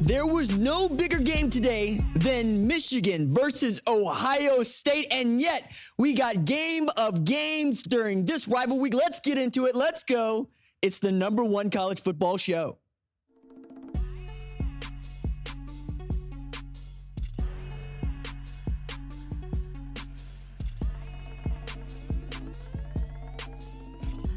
There was no bigger game today than Michigan versus Ohio State, and yet we got game of games during this rival week. Let's get into it. Let's go. It's the #1 college football show.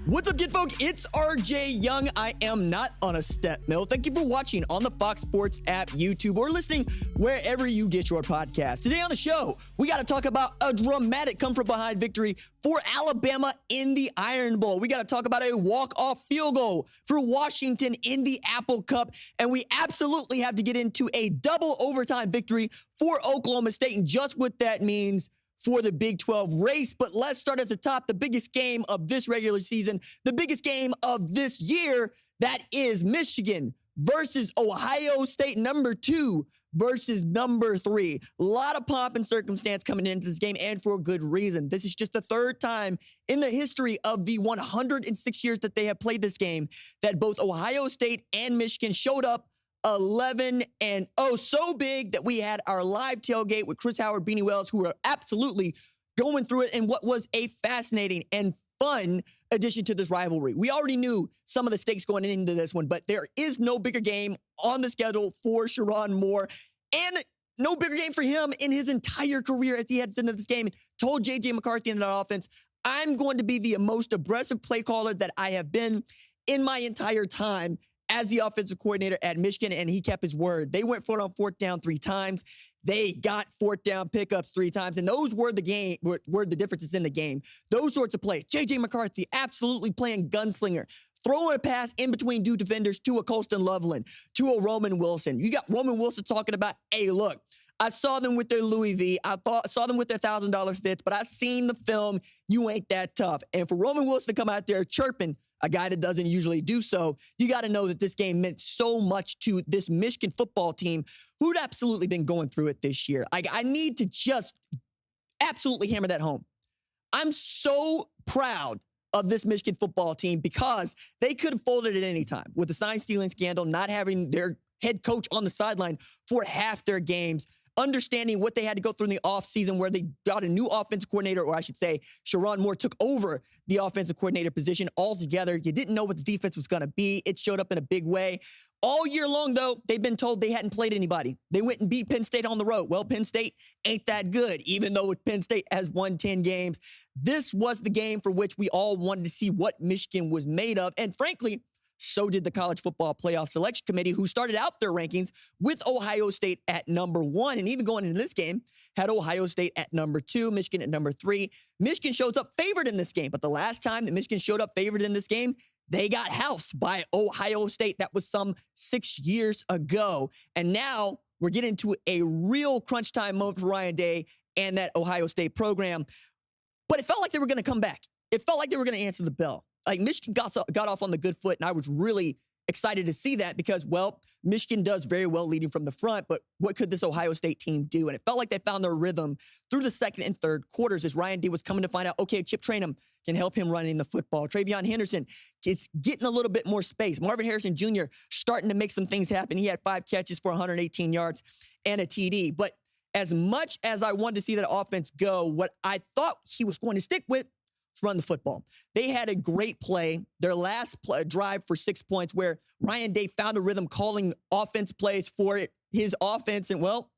What's up, kidfolk? It's RJ Young. I am not on a step mill. Thank you for watching on the Fox Sports app, YouTube, or listening wherever you get your podcast. Today on the show, we got to talk about a dramatic come-from-behind victory for Alabama in the Iron Bowl. We got to talk about a walk-off field goal for Washington in the Apple Cup. And we absolutely have to get into a double overtime victory for Oklahoma State and just what that means for the Big 12 race. But let's start at the top. The biggest game of this regular season, the biggest game of this year, that is Michigan versus Ohio State, #2 versus #3. A lot of pomp and circumstance coming into this game, and for a good reason. This is just the third time in the history of the 106 years that they have played this game that both Ohio State and Michigan showed up 11-0, so big that we had our live tailgate with Chris Howard, Beanie Wells, who were absolutely going through it in what was a fascinating and fun addition to this rivalry. We already knew some of the stakes going into this one, but there is no bigger game on the schedule for Sherrone Moore, and no bigger game for him in his entire career as he heads into this game. Told J.J. McCarthy in that offense, I'm going to be the most aggressive play caller that I have been in my entire time as the offensive coordinator at Michigan, and he kept his word. They went for it on fourth down 3 times. They got fourth down pickups 3 times, and those were the differences in the game. Those sorts of plays. J.J. McCarthy absolutely playing gunslinger, throwing a pass in between 2 defenders to a Colston Loveland, to a Roman Wilson. You got Roman Wilson talking about, hey, look, I saw them with their Louis V. Saw them with their $1,000 fits, but I seen the film. You ain't that tough. And for Roman Wilson to come out there chirping, a guy that doesn't usually do so, you got to know that this game meant so much to this Michigan football team who'd absolutely been going through it this year. I need to just absolutely hammer that home. I'm so proud of this Michigan football team because they could have folded at any time with the sign stealing scandal, not having their head coach on the sideline for half their games, understanding what they had to go through in the offseason where they got a new offensive coordinator, or I should say, Sherrone Moore took over the offensive coordinator position altogether. You didn't know what the defense was going to be. It showed up in a big way. All year long, though, they've been told they hadn't played anybody. They went and beat Penn State on the road. Well, Penn State ain't that good, even though Penn State has won 10 games. This was the game for which we all wanted to see what Michigan was made of. And frankly, so did the College Football Playoff Selection Committee, who started out their rankings with Ohio State at #1. And even going into this game, had Ohio State at #2, Michigan at #3. Michigan shows up favored in this game. But the last time that Michigan showed up favored in this game, they got housed by Ohio State. That was some 6 years ago. And now we're getting to a real crunch time moment for Ryan Day and that Ohio State program. But it felt like they were going to come back. It felt like they were going to answer the bell. Like, Michigan got off on the good foot, and I was really excited to see that because, well, Michigan does very well leading from the front, but what could this Ohio State team do? And it felt like they found their rhythm through the second and third quarters as Ryan D was coming to find out, okay, Chip Trayanum can help him running the football. Travion Henderson is getting a little bit more space. Marvin Harrison Jr. starting to make some things happen. He had 5 catches for 118 yards and a TD. But as much as I wanted to see that offense go, what I thought he was going to stick with, run the football. They had a great play, their last drive for 6 points, where Ryan Day found a rhythm calling offense plays for his offense. And, well,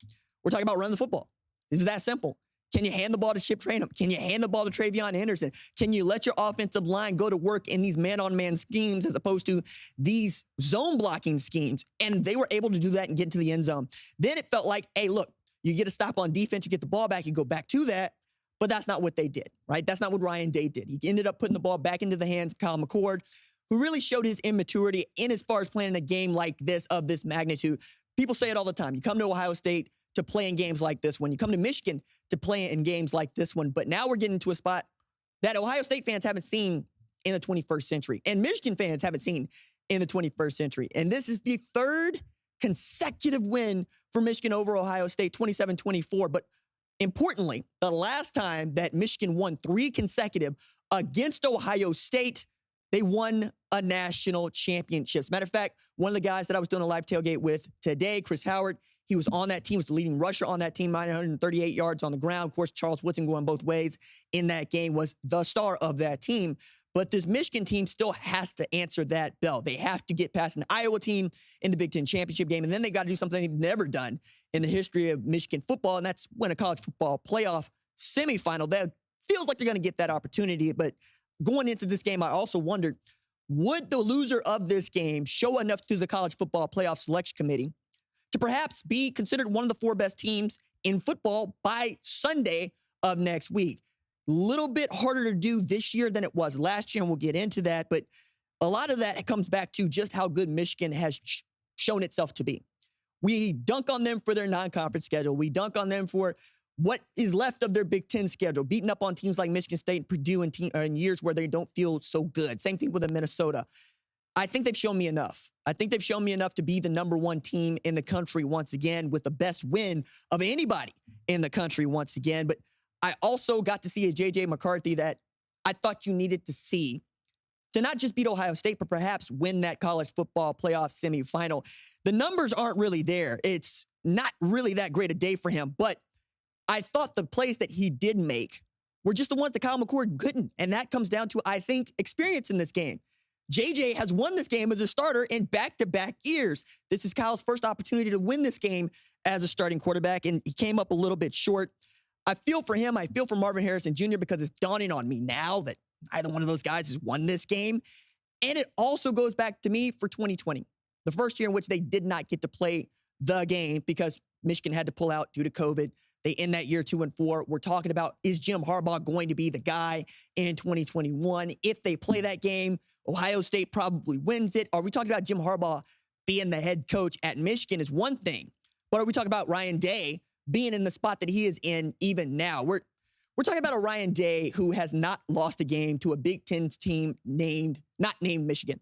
we're talking about running the football. It's that simple. Can you hand the ball to Chip Trayanum? Can you hand the ball to Travion Henderson? Can you let your offensive line go to work in these man-on-man schemes as opposed to these zone blocking schemes? And they were able to do that and get into the end zone. Then it felt like, hey, look, you get a stop on defense, you get the ball back, you go back to that. But that's not what they did, right? That's not what Ryan Day did. He ended up putting the ball back into the hands of Kyle McCord, who really showed his immaturity in as far as playing a game like this of this magnitude. People say it all the time. You come to Ohio State to play in games like this one. You come to Michigan to play in games like this one. But now we're getting to a spot that Ohio State fans haven't seen in the 21st century, and Michigan fans haven't seen in the 21st century. And this is the 3rd consecutive win for Michigan over Ohio State, 27-24. But importantly, the last time that Michigan won 3 consecutive against Ohio State, they won a national championship. As a matter of fact, one of the guys that I was doing a live tailgate with today, Chris Howard, he was on that team, was the leading rusher on that team, 938 yards on the ground. Of course, Charles Woodson going both ways in that game, was the star of that team. But this Michigan team still has to answer that bell. They have to get past an Iowa team in the Big Ten championship game, and then they got to do something they've never done in the history of Michigan football, and that's win a college football playoff semifinal. That feels like they're going to get that opportunity, but going into this game, I also wondered, would the loser of this game show enough to the College Football Playoff Selection Committee to perhaps be considered one of the 4 best teams in football by Sunday of next week? A little bit harder to do this year than it was last year, and we'll get into that, but a lot of that comes back to just how good Michigan has shown itself to be. We dunk on them for their non-conference schedule. We dunk on them for what is left of their Big Ten schedule, beating up on teams like Michigan State and Purdue in years where they don't feel so good. Same thing with Minnesota. I think they've shown me enough. I think they've shown me enough to be the #1 team in the country once again, with the best win of anybody in the country once again. But I also got to see a J.J. McCarthy that I thought you needed to see to not just beat Ohio State, but perhaps win that college football playoff semifinal. The numbers aren't really there. It's not really that great a day for him, but I thought the plays that he did make were just the ones that Kyle McCord couldn't. And that comes down to, I think, experience in this game. JJ has won this game as a starter in back-to-back years. This is Kyle's first opportunity to win this game as a starting quarterback, and he came up a little bit short. I feel for him. I feel for Marvin Harrison Jr. because it's dawning on me now that either one of those guys has won this game. And it also goes back to me for 2020, the first year in which they did not get to play the game because Michigan had to pull out due to COVID. They end that year 2-4. We're talking about, is Jim Harbaugh going to be the guy in 2021? If they play that game, Ohio State probably wins it. Are we talking about Jim Harbaugh being the head coach at Michigan is one thing, but are we talking about Ryan Day being in the spot that he is in even now? We're talking about a Ryan Day who has not lost a game to a Big Ten team not named Michigan.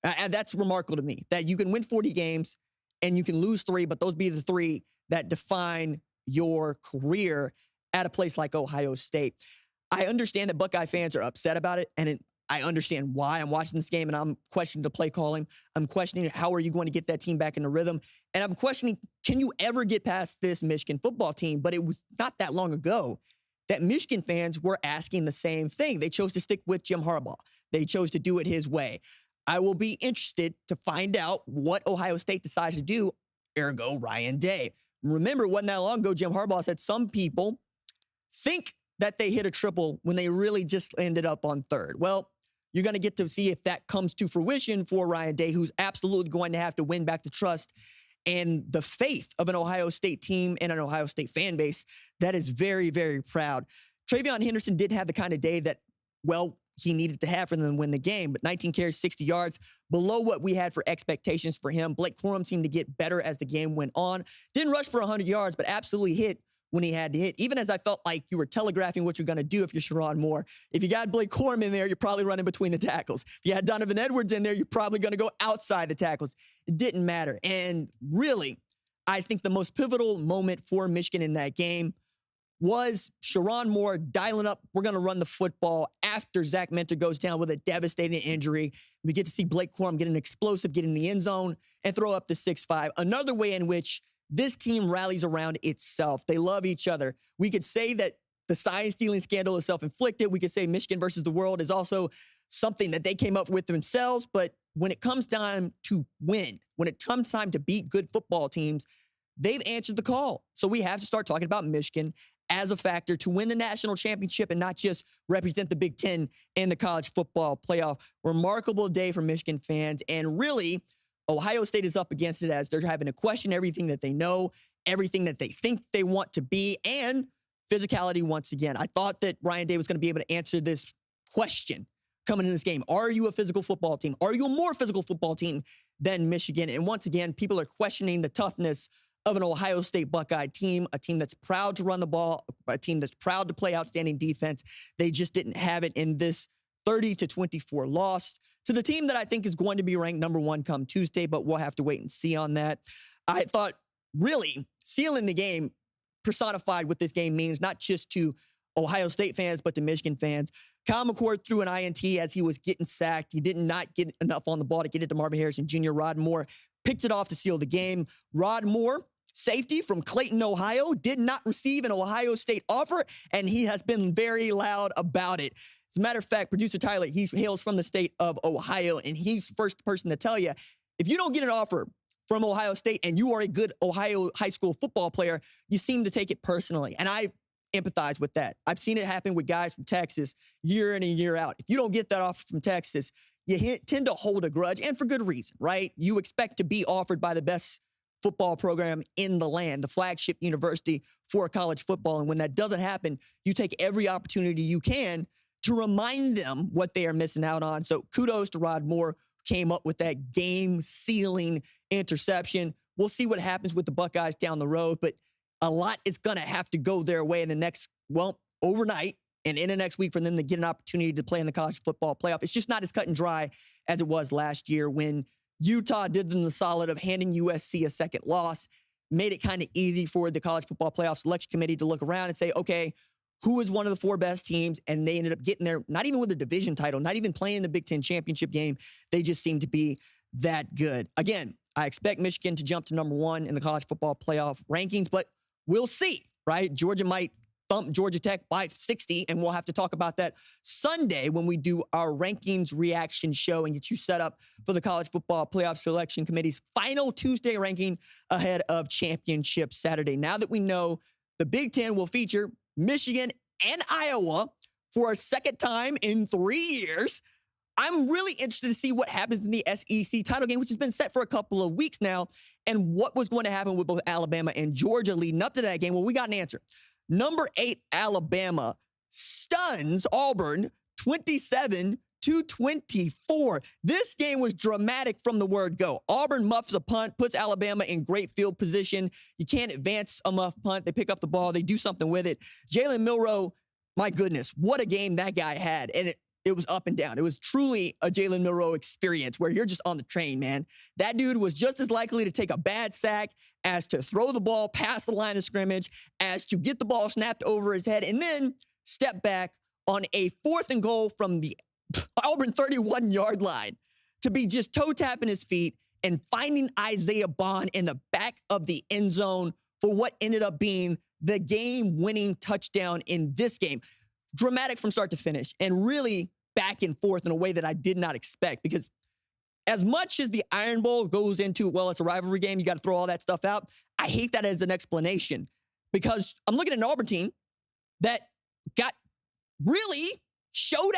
And that's remarkable to me, that you can win 40 games and you can lose 3, but those be the 3 that define your career at a place like Ohio State. I understand that Buckeye fans are upset about it, and I understand why. I'm watching this game, and I'm questioning the play calling. I'm questioning how are you going to get that team back into rhythm, and I'm questioning, can you ever get past this Michigan football team? But it was not that long ago that Michigan fans were asking the same thing. They chose to stick with Jim Harbaugh. They chose to do it his way. I will be interested to find out what Ohio State decides to do, ergo Ryan Day. Remember, it wasn't that long ago, Jim Harbaugh said some people think that they hit a triple when they really just ended up on 3rd. Well, you're going to get to see if that comes to fruition for Ryan Day, who's absolutely going to have to win back the trust and the faith of an Ohio State team and an Ohio State fan base that is very, very proud. Travion Henderson did have the kind of day that, well, he needed to have for them to win the game, but 19 carries, 60 yards, below what we had for expectations for him. Blake Corum seemed to get better as the game went on. Didn't rush for 100 yards, but absolutely hit when he had to hit, even as I felt like you were telegraphing what you're going to do if you're Sherrone Moore. If you got Blake Corum in there, you're probably running between the tackles. If you had Donovan Edwards in there, you're probably going to go outside the tackles. It didn't matter. And really, I think the most pivotal moment for Michigan in that game was Sherrone Moore dialing up, we're going to run the football after Zach Mentor goes down with a devastating injury. We get to see Blake Corum get an explosive, get in the end zone, and throw up the 6-5. Another way in which this team rallies around itself. They love each other. We could say that the sign-stealing scandal is self-inflicted. We could say Michigan versus the world is also something that they came up with themselves. But when it comes time to win, when it comes time to beat good football teams, they've answered the call. So we have to start talking about Michigan as a factor to win the national championship and not just represent the Big Ten in the college football playoff. Remarkable day for Michigan fans. And really, Ohio State is up against it as they're having to question everything that they know, everything that they think they want to be, and physicality once again. I thought that Ryan Day was going to be able to answer this question coming in this game. Are you a physical football team? Are you a more physical football team than Michigan? And once again, people are questioning the toughness of an Ohio State Buckeye team, a team that's proud to run the ball, a team that's proud to play outstanding defense. They just didn't have it in this 30-24 loss to the team that I think is going to be ranked #1 come Tuesday, but we'll have to wait and see on that. I thought really sealing the game personified what this game means, not just to Ohio State fans, but to Michigan fans. Kyle McCord threw an INT as he was getting sacked. He did not get enough on the ball to get it to Marvin Harrison Jr. Rod Moore picked it off to seal the game. Rod Moore, safety from Clayton, Ohio, did not receive an Ohio State offer, and he has been very loud about it. As a matter of fact, producer Tyler, he hails from the state of Ohio, and he's the first person to tell you, if you don't get an offer from Ohio State and you are a good Ohio high school football player, you seem to take it personally. And I empathize with that. I've seen it happen with guys from Texas year in and year out. If you don't get that offer from Texas, you tend to hold a grudge, and for good reason, right? You expect to be offered by the best football program in the land, the flagship university for college football. And when that doesn't happen, you take every opportunity you can to remind them what they are missing out on. So kudos to Rod Moore, came up with that game-sealing interception. We'll see what happens with the Buckeyes down the road, but a lot is going to have to go their way in the next, overnight and in the next week for them to get an opportunity to play in the college football playoff. It's just not as cut and dry as it was last year when Utah did them the solid of handing USC a second loss, made it kind of easy for the college football playoff selection committee to look around and say, okay, who is one of the 4 best teams? And they ended up getting there, not even with a division title, not even playing the Big Ten championship game. They just seem to be that good. Again, I expect Michigan to jump to number 1 in the college football playoff rankings, but we'll see, right? Georgia might thump Georgia Tech by 60, and we'll have to talk about that Sunday when we do our rankings reaction show and get you set up for the college football playoff selection committee's final Tuesday ranking ahead of championship Saturday. Now that we know the Big Ten will feature Michigan and Iowa for a second time in 3 years, I'm really interested to see what happens in the SEC title game, which has been set for a couple of weeks now, and what was going to happen with both Alabama and Georgia leading up to that game. Well, we got an answer. Number 8, Alabama stuns Auburn 27-24. This game was dramatic from the word go. Auburn muffs a punt, puts Alabama in great field position. You can't advance a muff punt. They pick up the ball. They do something with it. Jalen Milroe, my goodness, what a game that guy had. And it was up and down. It was truly a Jalen Milroe experience where you're just on the train, man. That dude was just as likely to take a bad sack as to throw the ball past the line of scrimmage, as to get the ball snapped over his head, and then step back on a 4th and goal from the Auburn 31-yard line to be just toe-tapping his feet and finding Isaiah Bond in the back of the end zone for what ended up being the game-winning touchdown in this game. Dramatic from start to finish, and really back and forth in a way that I did not expect, because as much as the Iron Bowl goes into, well, it's a rivalry game, you got to throw all that stuff out, I hate that as an explanation, because I'm looking at an Auburn team that got really shown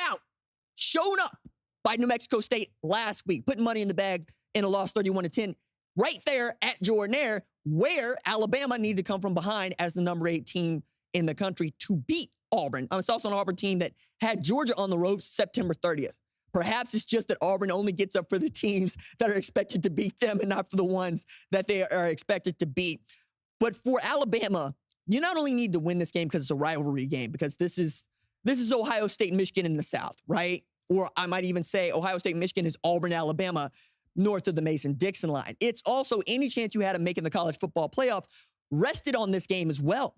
up by New Mexico State last week, putting money in the bag in a loss 31-10, right there at Jordan-Hare, where Alabama needed to come from behind as the number 8 team in the country to beat Auburn. It's also an Auburn team that had Georgia on the ropes September 30th. Perhaps it's just that Auburn only gets up for the teams that are expected to beat them and not for the ones that they are expected to beat. But for Alabama, you not only need to win this game because it's a rivalry game, because this is Ohio State and Michigan in the South, right? Or I might even say Ohio State and Michigan is Auburn, Alabama, north of the Mason-Dixon line. It's also any chance you had of making the college football playoff rested on this game as well.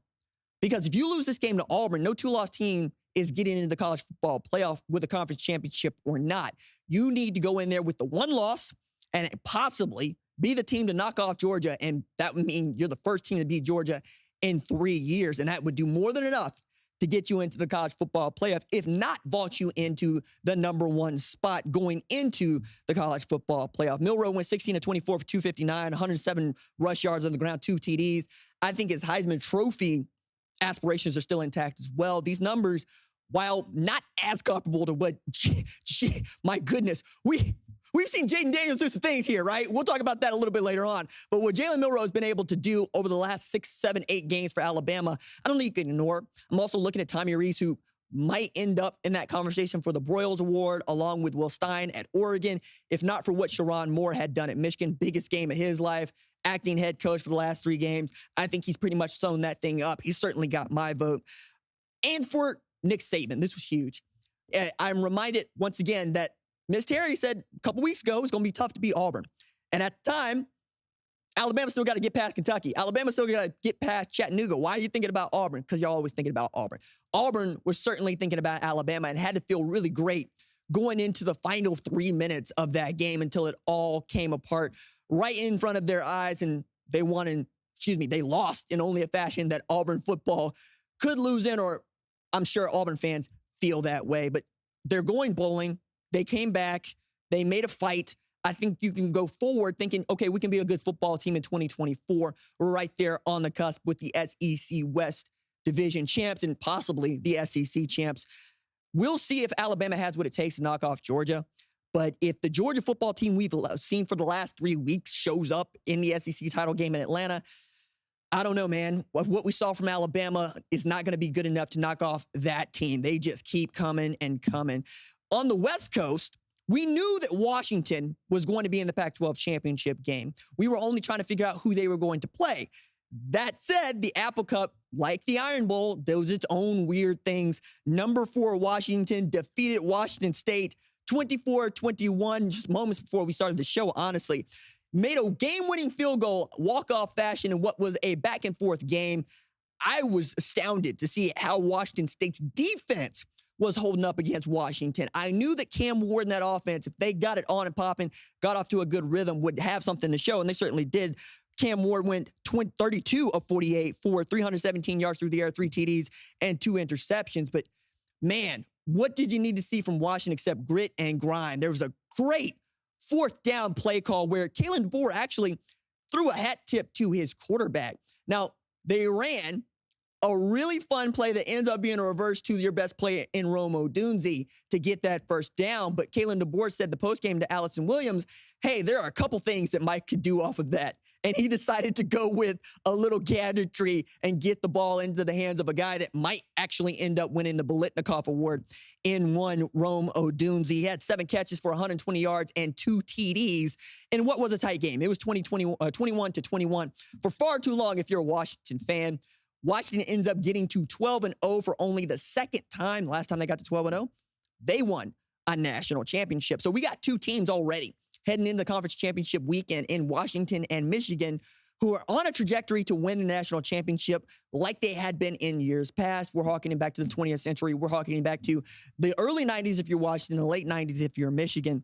Because if you lose this game to Auburn, no 2-loss team is getting into the college football playoff with a conference championship or not. You need to go in there with the 1 loss and possibly be the team to knock off Georgia, and that would mean you're the first team to beat Georgia in 3 years, and that would do more than enough to get you into the college football playoff, if not vault you into the number 1 spot going into the college football playoff. Milroe went 16-24 for 259, 107 rush yards on the ground, 2 TDs. I think his Heisman Trophy aspirations are still intact as well. These numbers, while not as comparable to what, my goodness, we've seen Jaden Daniels do some things here, right? We'll talk about that a little bit later on. But what Jalen Milroe has been able to do over the last 6, 7, 8 games for Alabama, I don't think you can ignore. I'm also looking at Tommy Rees, who might end up in that conversation for the Broyles Award, along with Will Stein at Oregon, if not for what Sharon Moore had done at Michigan. Biggest game of his life. Acting head coach for the last 3 games. I think he's pretty much sewn that thing up. He's certainly got my vote. And for Nick Saban, this was huge. I'm reminded once again that Miss Terry said a couple weeks ago it was going to be tough to beat Auburn. And at the time, Alabama still got to get past Kentucky. Alabama still got to get past Chattanooga. Why are you thinking about Auburn? Because you're always thinking about Auburn. Auburn was certainly thinking about Alabama and had to feel really great going into the final 3 minutes of that game until it all came apart right in front of their eyes, and they lost in only a fashion that Auburn football could lose in, or I'm sure Auburn fans feel that way. But they're going bowling. They came back. They made a fight. I think you can go forward thinking, okay, we can be a good football team in 2024. We're right there on the cusp with the SEC West Division champs and possibly the SEC champs. We'll see if Alabama has what it takes to knock off Georgia. But if the Georgia football team we've seen for the last 3 weeks shows up in the SEC title game in Atlanta, I don't know, man. What we saw from Alabama is not going to be good enough to knock off that team. They just keep coming and coming. On the West Coast, we knew that Washington was going to be in the Pac-12 championship game. We were only trying to figure out who they were going to play. That said, the Apple Cup, like the Iron Bowl, does its own weird things. Number 4 Washington defeated Washington State 24-21, just moments before we started the show, honestly. Made a game-winning field goal, walk-off fashion in what was a back-and-forth game. I was astounded to see how Washington State's defense was holding up against Washington. I knew that Cam Ward in that offense, if they got it on and popping, got off to a good rhythm, would have something to show, and they certainly did. Cam Ward went 32 of 48 for 317 yards through the air, 3 TDs, and 2 interceptions. But, man, what did you need to see from Washington except grit and grind? There was a great 4th down play call where Kalen DeBoer actually threw a hat tip to his quarterback. Now, they ran a really fun play that ends up being a reverse to your best player in Rome Odunze to get that 1st down. But Kalen DeBoer said the postgame to Allison Williams, hey, there are a couple things that Mike could do off of that. And he decided to go with a little gadgetry and get the ball into the hands of a guy that might actually end up winning the Biletnikoff Award in one Rome Odunze. He had 7 catches for 120 yards and 2 TDs in what was a tight game. It was 21-21 for far too long if you're a Washington fan. Washington ends up getting to 12-0 for only the 2nd time. Last time they got to 12-0, they won a national championship. So we got 2 teams already heading into the conference championship weekend in Washington and Michigan who are on a trajectory to win the national championship like they had been in years past. We're harkening back to the 20th century. We're harkening back to the early 90s if you're Washington, the late 90s if you're Michigan.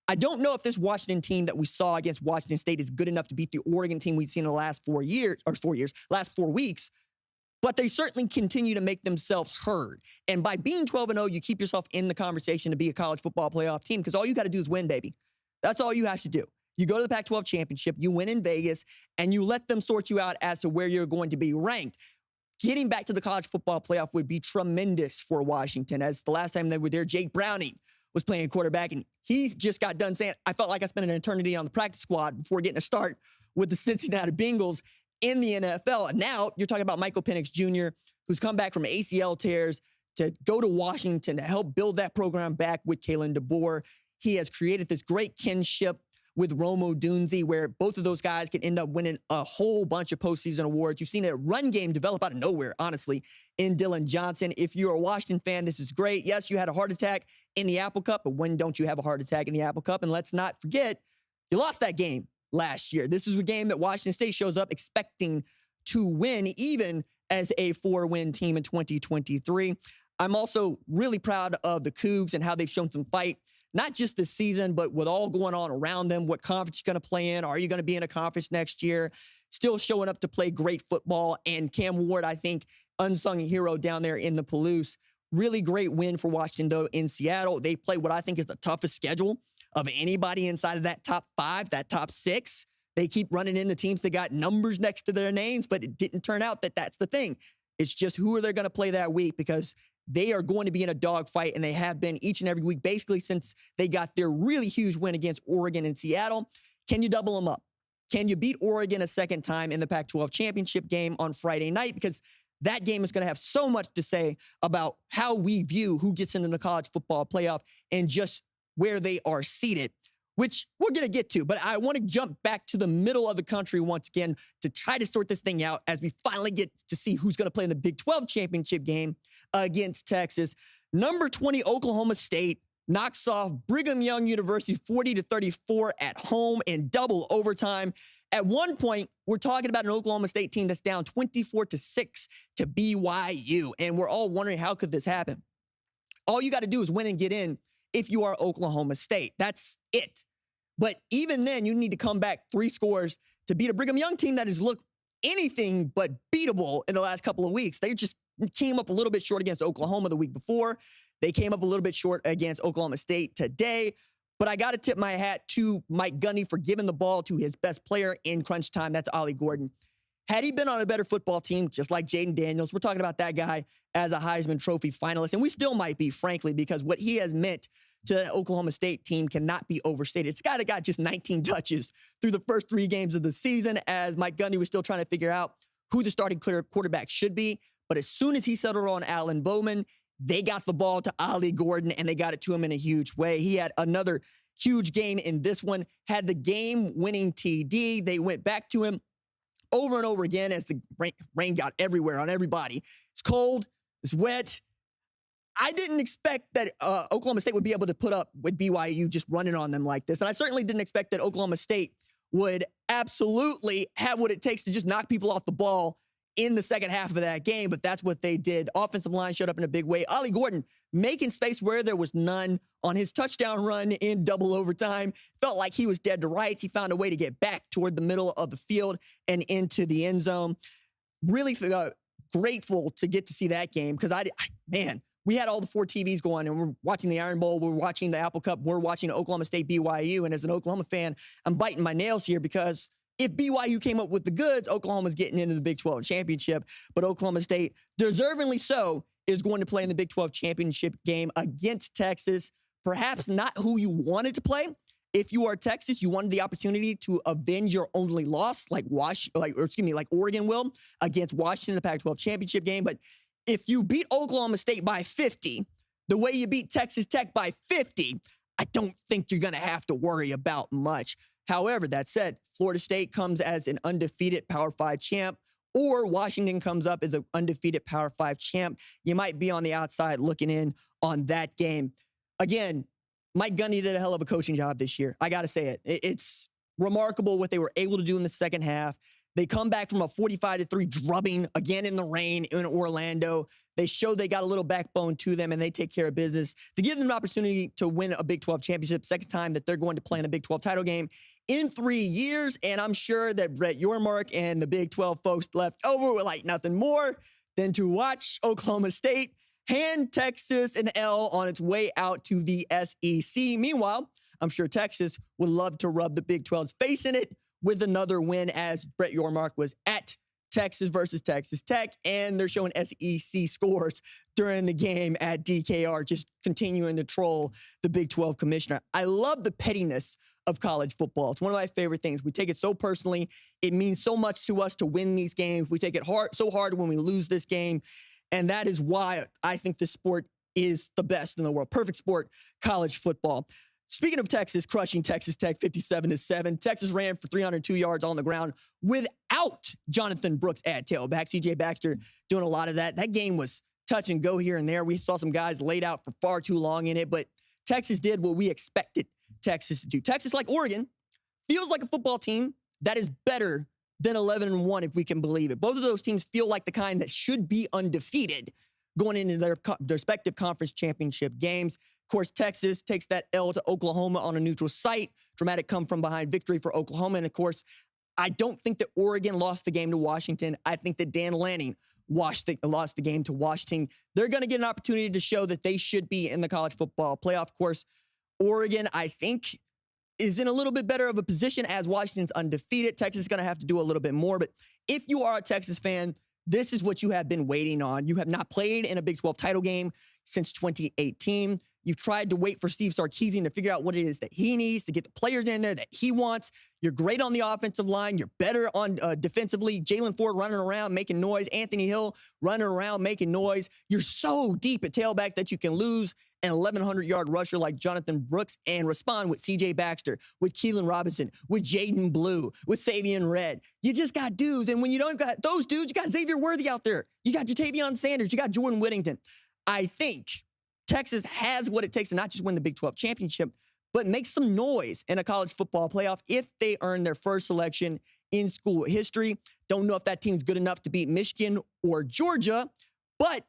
I don't know if this Washington team that we saw against Washington State is good enough to beat the Oregon team we've seen in the last 4 weeks, but they certainly continue to make themselves heard. And by being 12-0, you keep yourself in the conversation to be a college football playoff team because all you got to do is win, baby. That's all you have to do. You go to the Pac-12 championship, you win in Vegas, and you let them sort you out as to where you're going to be ranked. Getting back to the college football playoff would be tremendous for Washington, as the last time they were there, Jake Browning was playing quarterback, and he's just got done saying, I felt like I spent an eternity on the practice squad before getting a start with the Cincinnati Bengals in the NFL. And now you're talking about Michael Penix Jr., who's come back from ACL tears to go to Washington to help build that program back with Kalen DeBoer. He has created this great kinship with Rome Odunze, where both of those guys can end up winning a whole bunch of postseason awards. You've seen a run game develop out of nowhere, honestly, in Dylan Johnson. If you're a Washington fan, this is great. Yes, you had a heart attack in the Apple Cup, but when don't you have a heart attack in the Apple Cup? And let's not forget, you lost that game last year. This is a game that Washington State shows up expecting to win, even as a 4-win team in 2023. I'm also really proud of the Cougs and how they've shown some fight, not just this season, but with all going on around them. What conference you're going to play in? Are you going to be in a conference next year? Still showing up to play great football. And Cam Ward, I think, unsung hero down there in the Palouse. Really great win for Washington, though, in Seattle. They play what I think is the toughest schedule of anybody inside of that top 5, that top 6. They keep running in the teams that got numbers next to their names, but it didn't turn out that that's the thing. It's just who are they going to play that week, because they are going to be in a dogfight, and they have been each and every week, basically since they got their really huge win against Oregon and Seattle. Can you double them up? Can you beat Oregon a second time in the Pac-12 championship game on Friday night? Because that game is going to have so much to say about how we view who gets into the college football playoff and just where they are seated, which we're going to get to. But I want to jump back to the middle of the country once again to try to sort this thing out as we finally get to see who's going to play in the Big 12 championship game against Texas. Number 20, Oklahoma State knocks off Brigham Young University 40-34 at home in double overtime. At one point, we're talking about an Oklahoma State team that's down 24-6 to BYU, and we're all wondering, how could this happen? All you got to do is win and get in if you are Oklahoma State. That's it. But even then, you need to come back 3 scores to beat a Brigham Young team that has looked anything but beatable in the last couple of weeks. They just came up a little bit short against Oklahoma the week before. They came up a little bit short against Oklahoma State today. But I got to tip my hat to Mike Gundy for giving the ball to his best player in crunch time. That's Ollie Gordon. Had he been on a better football team, just like Jaden Daniels, we're talking about that guy as a Heisman Trophy finalist. And we still might be, frankly, because what he has meant to the Oklahoma State team cannot be overstated. It's a guy that got just 19 touches through the first 3 games of the season, as Mike Gundy was still trying to figure out who the starting quarterback should be. But as soon as he settled on Alan Bowman, they got the ball to Ollie Gordon, and they got it to him in a huge way. He had another huge game in this one, had the game-winning TD. They went back to him over and over again as the rain got everywhere on everybody. It's cold. It's wet. I didn't expect that Oklahoma State would be able to put up with BYU just running on them like this. And I certainly didn't expect that Oklahoma State would absolutely have what it takes to just knock people off the ball in the second half of that game, but that's what they did. Offensive line showed up in a big way. Ollie Gordon making space where there was none on his touchdown run in double overtime. Felt like he was dead to rights. He found a way to get back toward the middle of the field and into the end zone. Really grateful to get to see that game because, man, we had all the 4 TVs going, and we're watching the Iron Bowl, we're watching the Apple Cup, we're watching Oklahoma State BYU, and as an Oklahoma fan, I'm biting my nails here because if BYU came up with the goods, Oklahoma's getting into the Big 12 championship, but Oklahoma State, deservingly so, is going to play in the Big 12 championship game against Texas. Perhaps not who you wanted to play. If you are Texas, you wanted the opportunity to avenge your only loss, like Oregon will against Washington in the Pac-12 championship game. But if you beat Oklahoma State by 50, the way you beat Texas Tech by 50, I don't think you're going to have to worry about much. However, that said, Florida State comes as an undefeated Power 5 champ, or Washington comes up as an undefeated Power 5 champ. You might be on the outside looking in on that game. Again, Mike Gundy did a hell of a coaching job this year. I got to say it. It's remarkable what they were able to do in the second half. They come back from a 45-3 drubbing again in the rain in Orlando. They show they got a little backbone to them, and they take care of business to give them an opportunity to win a Big 12 championship, second time that they're going to play in the Big 12 title game in 3 years. And I'm sure that Brett Yormark and the Big 12 folks left over with like nothing more than to watch Oklahoma State hand Texas an L on its way out to the SEC. Meanwhile, I'm sure Texas would love to rub the Big 12's face in it with another win, as Brett Yormark was at Texas versus Texas Tech, and they're showing SEC scores during the game at DKR, just continuing to troll the Big 12 commissioner. I love the pettiness of college football. It's one of my favorite things. We take it so personally. It means so much to us to win these games. We take it so hard when we lose this game, and that is why I think this sport is the best in the world. Perfect sport, college football. Speaking of Texas crushing Texas Tech 57-7, Texas ran for 302 yards on the ground without Jonathan Brooks at tailback. C.J. Baxter doing a lot of that. That game was touch and go here and there. We saw some guys laid out for far too long in it, but Texas did what we expected Texas to do. Texas, like Oregon, feels like a football team that is better than 11-1, if we can believe it. Both of those teams feel like the kind that should be undefeated going into their respective conference championship games. Of course, Texas takes that L to Oklahoma on a neutral site. Dramatic come-from-behind victory for Oklahoma. And, of course, I don't think that Oregon lost the game to Washington. I think that Dan Lanning lost the game to Washington. They're going to get an opportunity to show that they should be in the college football playoff. Of course, Oregon, I think, is in a little bit better of a position as Washington's undefeated. Texas is going to have to do a little bit more. But if you are a Texas fan, this is what you have been waiting on. You have not played in a Big 12 title game since 2018. You've tried to wait for Steve Sarkisian to figure out what it is that he needs to get the players in there that he wants. You're great on the offensive line. You're better on defensively. Jalen Ford running around, making noise. Anthony Hill running around, making noise. You're so deep at tailback that you can lose an 1,100-yard rusher like Jonathan Brooks and respond with C.J. Baxter, with Keelan Robinson, with Jaden Blue, with Savion Red. You just got dudes. And when you don't got those dudes, you got Xavier Worthy out there. You got Jatavion Sanders. You got Jordan Whittington. I think Texas has what it takes to not just win the Big 12 championship, but make some noise in a college football playoff if they earn their first selection in school history. Don't know if that team's good enough to beat Michigan or Georgia, but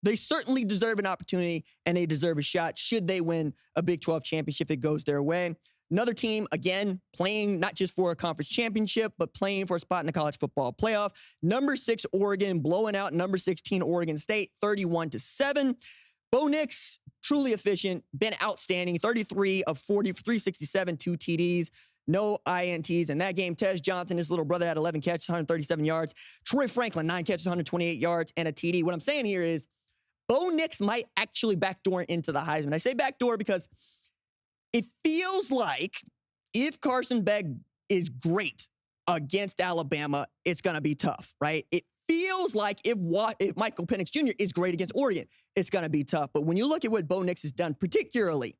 they certainly deserve an opportunity and they deserve a shot should they win a Big 12 championship that goes their way. Another team, again, playing not just for a conference championship, but playing for a spot in the college football playoff. Number 6, Oregon, blowing out number 16, Oregon State, 31-7. Bo Nix, truly efficient, been outstanding, 33 of 40 for 367, 2 TDs, no INTs. In that game, Tez Johnson, his little brother, had 11 catches, 137 yards. Troy Franklin, 9 catches, 128 yards, and a TD. What I'm saying here is Bo Nix might actually backdoor into the Heisman. I say backdoor because it feels like if Carson Beck is great against Alabama, it's going to be tough, right? It feels like if Michael Penix Jr. is great against Oregon, it's going to be tough. But when you look at what Bo Nix has done, particularly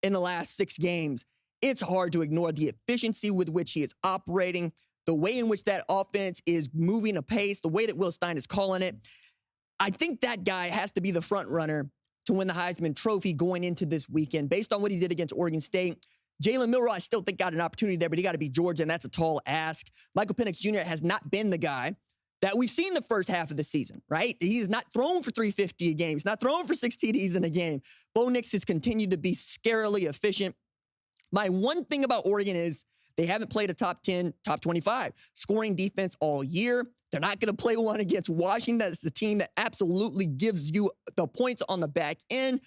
in the last 6 games, it's hard to ignore the efficiency with which he is operating, the way in which that offense is moving apace, the way that Will Stein is calling it. I think that guy has to be the front runner to win the Heisman Trophy going into this weekend. Based on what he did against Oregon State, Jalen Milroe, I still think got an opportunity there, but he got to beat Georgia, and that's a tall ask. Michael Penix Jr. has not been the guy that we've seen the first half of the season, right? He's not thrown for 350 a game. He's not thrown for 6 TDs in a game. Bo Nix has continued to be scarily efficient. My one thing about Oregon is they haven't played a top 10, top 25 scoring defense all year. They're not going to play one against Washington. That's the team that absolutely gives you the points on the back end.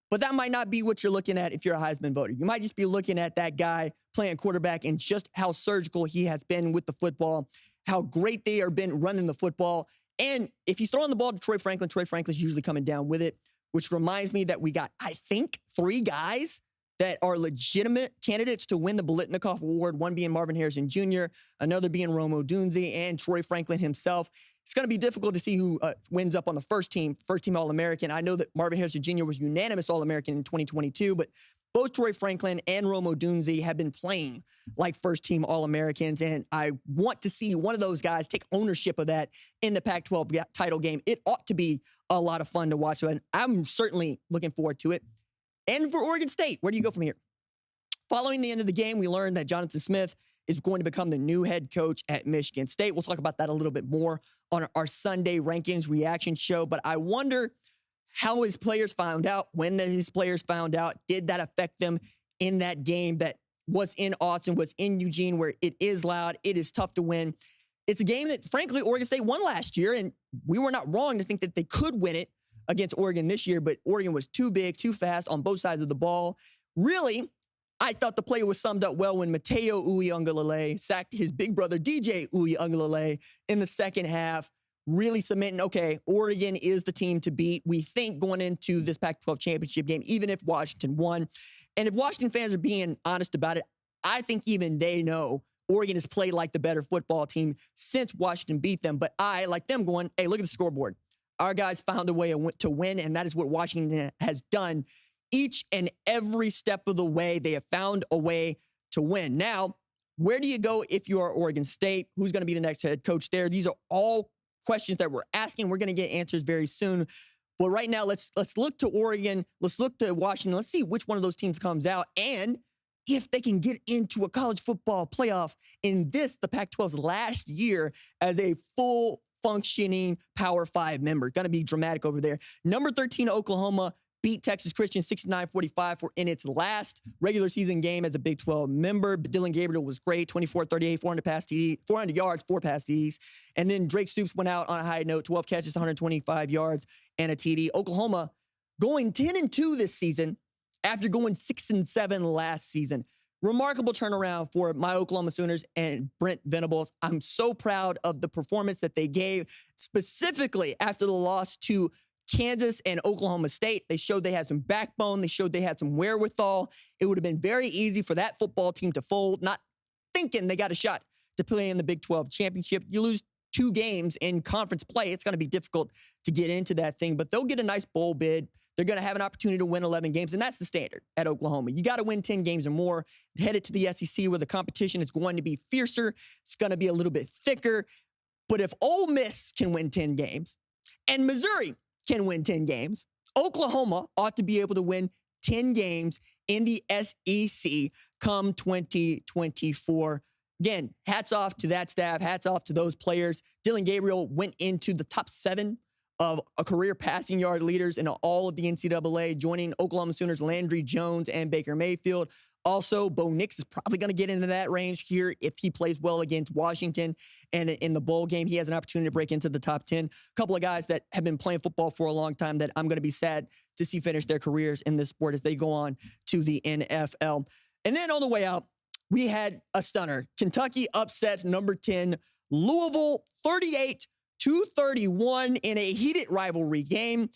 But that might not be what you're looking at if you're a Heisman voter. You might just be looking at that guy playing quarterback and just how surgical he has been with the football, how great they have been running the football. And if he's throwing the ball to Troy Franklin's usually coming down with it, which reminds me that we got, I think, 3 guys that are legitimate candidates to win the Biletnikoff Award, one being Marvin Harrison Jr., another being Rome Odunze, and Troy Franklin himself. It's going to be difficult to see who wins up on the first team All-American. I know that Marvin Harrison Jr. was unanimous All-American in 2022, but both Troy Franklin and Rome Odunze have been playing like first-team All-Americans, and I want to see one of those guys take ownership of that in the Pac-12 title game. It ought to be a lot of fun to watch, and I'm certainly looking forward to it. And for Oregon State, where do you go from here? Following the end of the game, we learned that Jonathan Smith is going to become the new head coach at Michigan State. We'll talk about that a little bit more on our Sunday rankings reaction show. But I wonder how his players found out, when his players found out. Did that affect them in that game that was in Austin, was in Eugene, where it is loud, it is tough to win. It's a game that, frankly, Oregon State won last year, and we were not wrong to think that they could win it against Oregon this year, but Oregon was too big, too fast on both sides of the ball. Really, I thought the play was summed up well when Mateo Uiagalelei sacked his big brother, DJ Uiagalelei, in the second half, really cementing, okay, Oregon is the team to beat, we think, going into this Pac-12 championship game, even if Washington won. And if Washington fans are being honest about it, I think even they know Oregon has played like the better football team since Washington beat them. But I, like them, going, hey, look at the scoreboard. Our guys found a way to win, and that is what Washington has done each and every step of the way. They have found a way to win. Now, where do you go if you are Oregon State? Who's going to be the next head coach there? These are all questions that we're asking. We're going to get answers very soon. But right now, let's look to Oregon. Let's look to Washington. Let's see which one of those teams comes out, and if they can get into a college football playoff in the Pac-12's last year as a full functioning Power 5 member. Going to be dramatic over there. Number 13, Oklahoma beat Texas Christian 69-45 in its last regular season game as a Big 12 member. But Dylan Gabriel was great, 24-38, 400 yards, 4 pass TDs. And then Drake Stoops went out on a high note, 12 catches, 125 yards, and a TD. Oklahoma going 10-2 this season after going 6-7 last season. Remarkable turnaround for my Oklahoma Sooners and Brent Venables. I'm so proud of the performance that they gave, specifically after the loss to Kansas and Oklahoma State. They showed they had some backbone. They showed they had some wherewithal. It would have been very easy for that football team to fold, not thinking they got a shot to play in the Big 12 championship. You lose 2 games in conference play, it's going to be difficult to get into that thing, but they'll get a nice bowl bid. They're going to have an opportunity to win 11 games, and that's the standard at Oklahoma. You got to win 10 games or more, headed to the SEC where the competition is going to be fiercer. It's going to be a little bit thicker. But if Ole Miss can win 10 games and Missouri can win 10 games, Oklahoma ought to be able to win 10 games in the SEC come 2024. again, hats off to that staff. Hats off to those players. Dylan Gabriel went into the top 7 of a career passing yard leaders in all of the NCAA, joining Oklahoma Sooners Landry Jones and Baker Mayfield. Also, Bo Nix is probably going to get into that range here if he plays well against Washington. And in the bowl game, he has an opportunity to break into the top 10. A couple of guys that have been playing football for a long time that I'm going to be sad to see finish their careers in this sport as they go on to the NFL. And then on the way out, we had a stunner. Kentucky upsets number 10, Louisville, 38-31 in a heated rivalry game.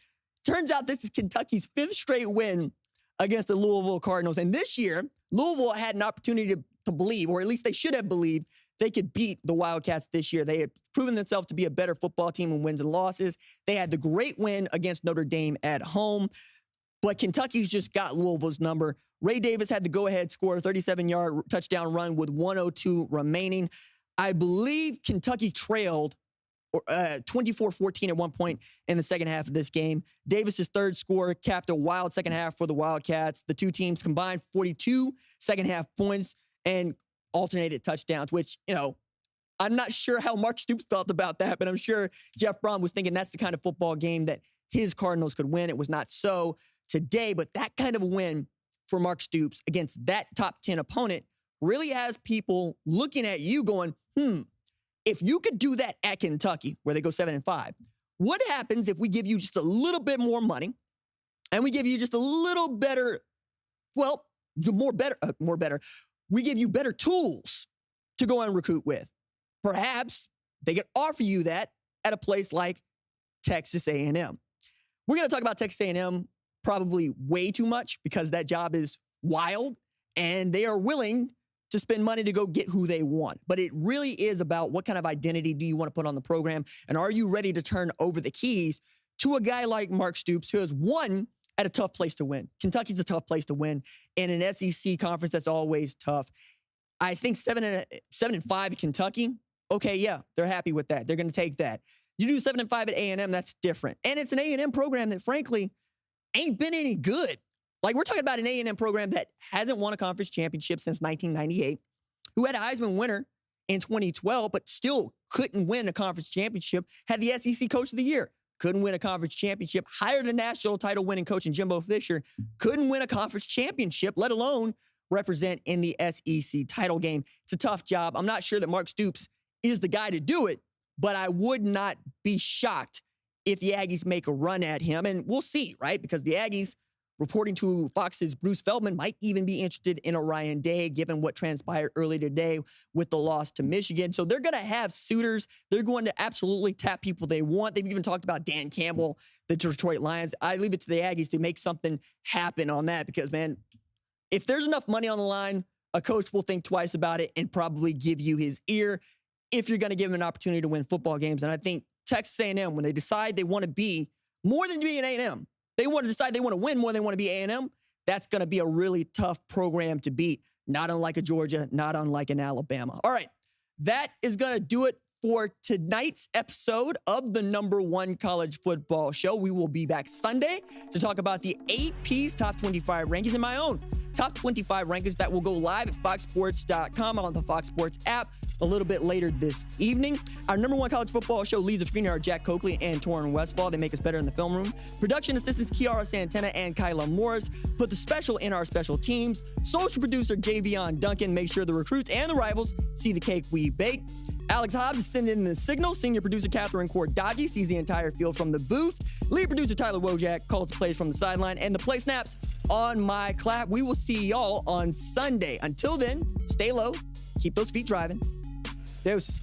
Turns out this is Kentucky's 5th straight win against the Louisville Cardinals. And this year, Louisville had an opportunity to believe, or at least they should have believed, they could beat the Wildcats this year. They had proven themselves to be a better football team in wins and losses. They had the great win against Notre Dame at home, but Kentucky's just got Louisville's number. Ray Davis had the go-ahead score, 37-yard touchdown run with 1:02 remaining. I believe Kentucky trailed 24-14 at one point in the second half of this game. Davis's third score capped a wild second half for the Wildcats. The two teams combined 42 second half points and alternated touchdowns, which, you know, I'm not sure how Mark Stoops felt about that, but I'm sure Jeff Brom was thinking that's the kind of football game that his Cardinals could win. It was not so today, but that kind of win for Mark Stoops against that top 10 opponent really has people looking at you going, if you could do that at Kentucky, where they go 7-5, what happens if we give you just a little bit more money and we give you just a little better, well, more better. We give you better tools to go and recruit with. Perhaps they could offer you that at a place like Texas A&M. We're going to talk about Texas A&M probably way too much because that job is wild and they are willing to spend money to go get who they want. But it really is about what kind of identity do you want to put on the program, and are you ready to turn over the keys to a guy like Mark Stoops, who has won at a tough place to win. Kentucky's a tough place to win in an SEC conference that's always tough. I think 7-5 at Kentucky, okay, yeah, they're happy with that. They're going to take that. You do 7-5 at A&M, that's different. And it's an A&M program that, frankly, ain't been any good. Like, we're talking about an A&M program that hasn't won a conference championship since 1998, who had a Heisman winner in 2012, but still couldn't win a conference championship, had the SEC Coach of the Year, couldn't win a conference championship, hired a national title winning coach in Jimbo Fisher, couldn't win a conference championship, let alone represent in the SEC title game. It's a tough job. I'm not sure that Mark Stoops is the guy to do it, but I would not be shocked if the Aggies make a run at him. And we'll see, right? Because the Aggies, reporting to Fox's Bruce Feldman, might even be interested in Orion Day, given what transpired early today with the loss to Michigan. So they're going to have suitors. They're going to absolutely tap people they want. They've even talked about Dan Campbell, the Detroit Lions. I leave it to the Aggies to make something happen on that because, man, if there's enough money on the line, a coach will think twice about it and probably give you his ear if you're going to give him an opportunity to win football games. And I think Texas A&M, when they decide they want to be more than being A&M, they want to decide they want to win more than they want to be A&M, that's going to be a really tough program to beat. Not unlike a Georgia, not unlike an Alabama. All right, that is going to do it for tonight's episode of the #1 college football show. We will be back Sunday to talk about the AP's Top 25 rankings and my own Top 25 rankings that will go live at foxsports.com on the Fox Sports app a little bit later this evening. Our #1 college football show leads of screen are Jack Coakley and Torrin Westfall. They make us better in the film room. Production assistants Kiara Santana and Kyla Morris put the special in our special teams. Social producer Javion Duncan makes sure the recruits and the rivals see the cake we bake. Alex Hobbs is sending in the signal. Senior producer Catherine Cordaji sees the entire field from the booth. Lead producer Tyler Wojak calls the plays from the sideline, and the play snaps on my clap. We will see y'all on Sunday. Until then, stay low, keep those feet driving. Deuces.